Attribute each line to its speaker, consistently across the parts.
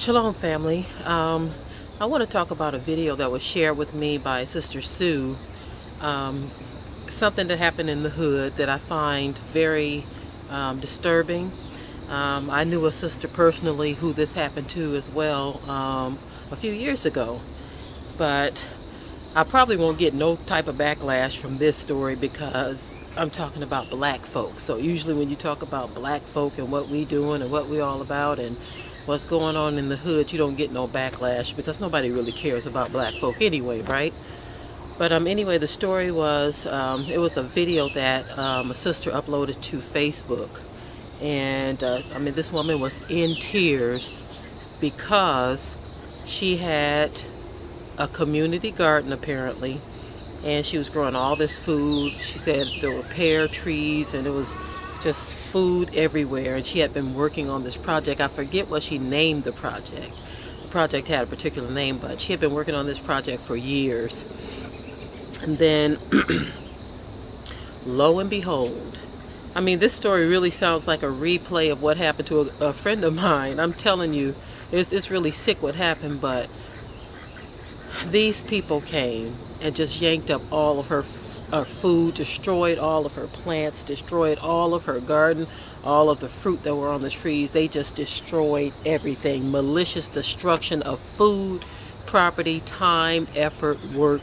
Speaker 1: Shalom family. I want to talk about a video that was shared with me by Sister Sue. Something that happened in the hood that I find very disturbing. I knew a sister personally who this happened to as well a few years ago. But I probably won't get no type of backlash from this story because I'm talking about black folk. So usually when you talk about black folk and what we doing and what we all about and what's going on in the hood, you don't get no backlash because nobody really cares about black folk anyway, right? But anyway, the story was, it was a video that a sister uploaded to Facebook. And this woman was in tears because she had a community garden apparently, and she was growing all this food. She said there were pear trees and it was just food everywhere, and she had been working on this project. I forget what she named the project. The project had a particular name, but she had been working on this project for years. And then lo and behold, this story really sounds like a replay of what happened to a friend of mine. I'm telling you, it's really sick what happened, but these people came and just yanked up all of her food, destroyed all of her plants, destroyed all of her garden, all of the fruit that were on the trees. They just destroyed everything. Malicious destruction of food, property, time, effort, work.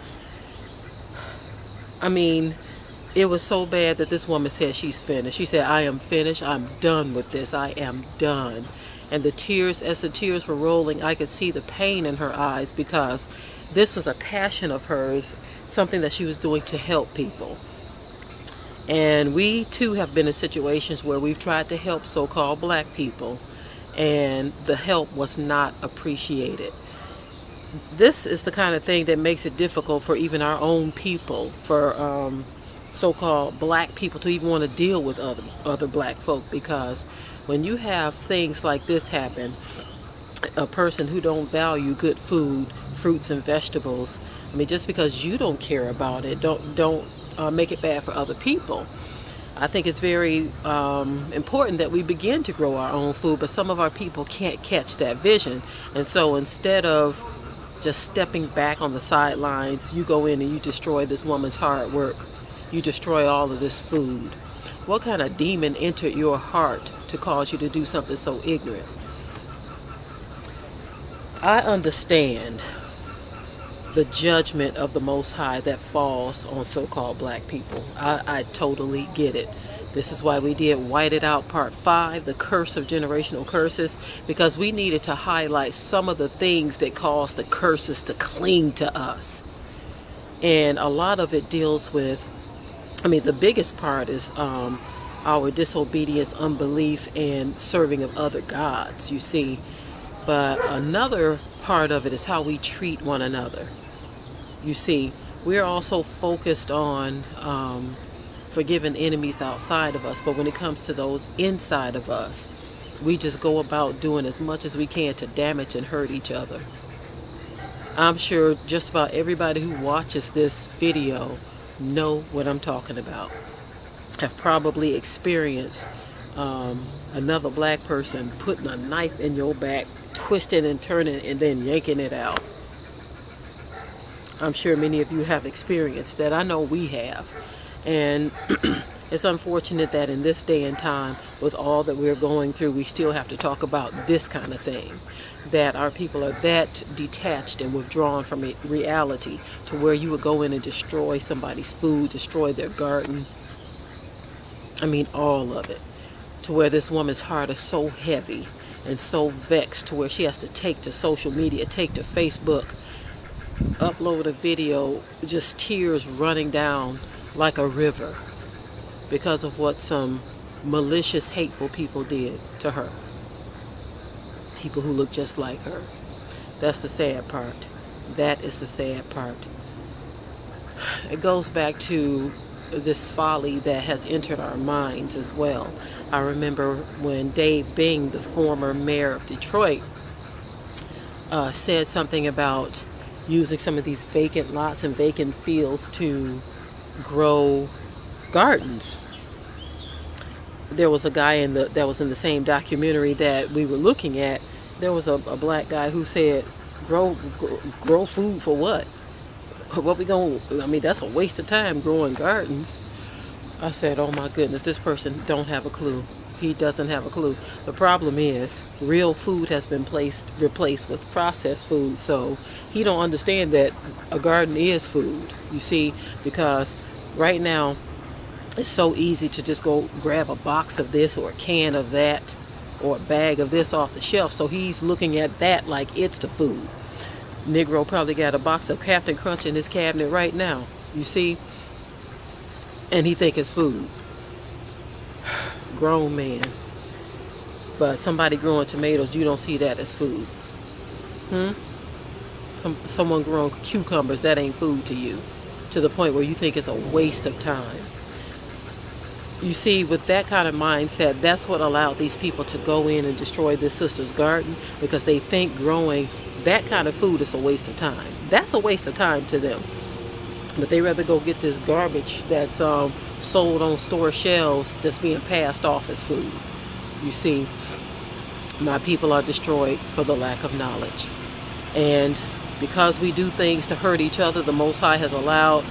Speaker 1: It was so bad that this woman said she's finished. She said, I am finished. I'm done with this. I am done. And as the tears were rolling, I could see the pain in her eyes because this was a passion of hers, something that she was doing to help people. And we too have been in situations where we've tried to help so-called black people, and the help was not appreciated. This is the kind of thing that makes it difficult for even our own people, for so-called black people to even want to deal with other black folk, because when you have things like this happen, a person who don't value good food, fruits and vegetables, just because you don't care about it, don't make it bad for other people. I think it's very important that we begin to grow our own food, but some of our people can't catch that vision. And so instead of just stepping back on the sidelines, you go in and you destroy this woman's hard work. You destroy all of this food. What kind of demon entered your heart to cause you to do something so ignorant? I understand the judgment of the Most High that falls on so-called black people. I totally get it. This is why we did White It Out Part 5, the curse of generational curses, because we needed to highlight some of the things that cause the curses to cling to us. And a lot of it deals with, the biggest part is our disobedience, unbelief, and serving of other gods, you see. But another part of it is how we treat one another. You see, we're also focused on forgiving enemies outside of us, but when it comes to those inside of us, we just go about doing as much as we can to damage and hurt each other. I'm sure just about everybody who watches this video know what I'm talking about. Have probably experienced another black person putting a knife in your back, twisting and turning and then yanking it out. I'm sure many of you have experienced that. I know we have. And it's unfortunate that in this day and time, with all that we're going through, we still have to talk about this kind of thing. That our people are that detached and withdrawn from reality to where you would go in and destroy somebody's food, destroy their garden. All of it. To where this woman's heart is so heavy and so vexed to where she has to take to social media, take to Facebook, upload a video, just tears running down like a river because of what some malicious, hateful people did to her. People who look just like her. That's the sad part. That is the sad part. It goes back to this folly that has entered our minds as well. I remember when Dave Bing, the former mayor of Detroit, said something about using some of these vacant lots and vacant fields to grow gardens. There was a guy that was in the same documentary that we were looking at, There was a black guy who said, grow food for what? What we going to, I mean, that's a waste of time growing gardens. I said, oh my goodness, this person don't have a clue. He doesn't have a clue. The problem is real food has been replaced with processed food. So he don't understand that a garden is food. You see, because right now it's so easy to just go grab a box of this or a can of that or a bag of this off the shelf. So he's looking at that like it's the food. Negro probably got a box of Captain Crunch in his cabinet right now. You see? And he think it's food. Grown man. But somebody growing tomatoes, you don't see that as food. Someone growing cucumbers, that ain't food to you. To the point where you think it's a waste of time. You see, with that kind of mindset, that's what allowed these people to go in and destroy this sister's garden, because they think growing that kind of food is a waste of time. That's a waste of time to them. But they rather go get this garbage that's sold on store shelves that's being passed off as food. You see, my people are destroyed for the lack of knowledge. And because we do things to hurt each other, the Most High has allowed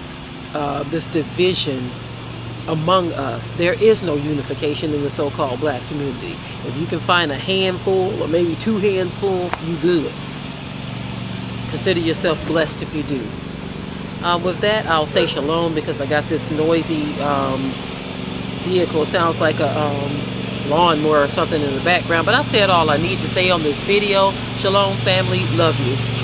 Speaker 1: this division among us. There is no unification in the so-called black community. If you can find a handful or maybe 2 hands full, you good. Consider yourself blessed if you do. With that, I'll say shalom, because I got this noisy vehicle. It sounds like a lawnmower or something in the background. But I've said all I need to say on this video. Shalom, family. Love you.